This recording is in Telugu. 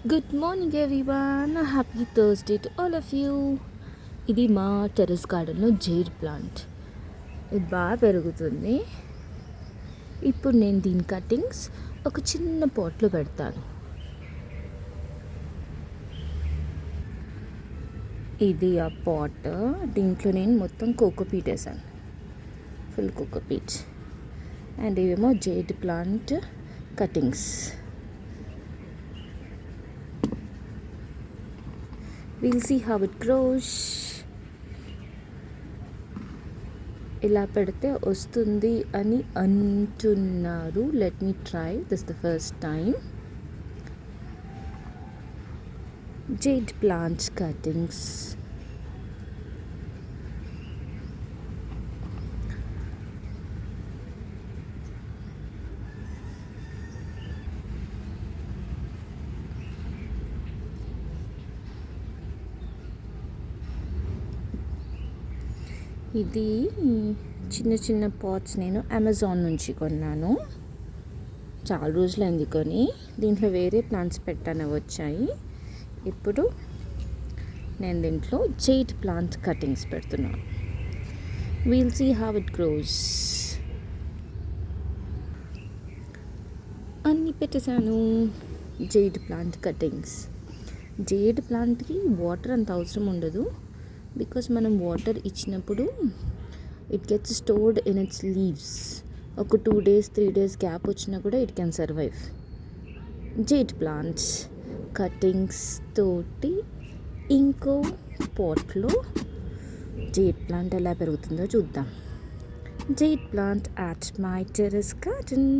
Good morning everyone, happy Thursday to all of you. ఇది మా టెర్రస్ గార్డెన్లో జేడ్ ప్లాంట్. ఇది బాగా పెరుగుతుంది. ఇప్పుడు నేను దీని కటింగ్స్ ఒక చిన్న పాట్లో పెడతాను. ఇది ఆ పాట్. దీంట్లో నేను మొత్తం కోకోపీట్ వేసాను, ఫుల్ కోకోపీట్. అండ్ ఇవేమో jade plant cuttings. We'll see how it grows. ఇలా పెడితే వస్తుంది అని అంటున్నారు. Let me try this the first time. Jade plant cuttings. ఇది చిన్న చిన్న పాట్స్ నేను అమెజాన్ నుంచి కొన్నాను. చాలా రోజులైంది కొని. దీంట్లో వేరే ప్లాంట్స్ పెట్టాను, వచ్చాయి. ఇప్పుడు నేను దీంట్లో జేడ్ ప్లాంట్ కటింగ్స్ పెడుతున్నాను. We'll see how it grows. అన్నీ పెట్టేశాను జేడ్ ప్లాంట్ కటింగ్స్. జేడ్ ప్లాంట్కి వాటర్ అంత అవసరం ఉండదు, బికాస్ మనం వాటర్ ఇచ్చినప్పుడు it gets stored in its leaves. ఒక 2 days 3 days గ్యాప్ వచ్చినా కూడా it can survive. Jade plants cuttings తోటి ఇంకో పాట్లో జేడ్ ప్లాంట్ ఎలా పెరుగుతుందో చూద్దాం. Jade plant at my terrace garden.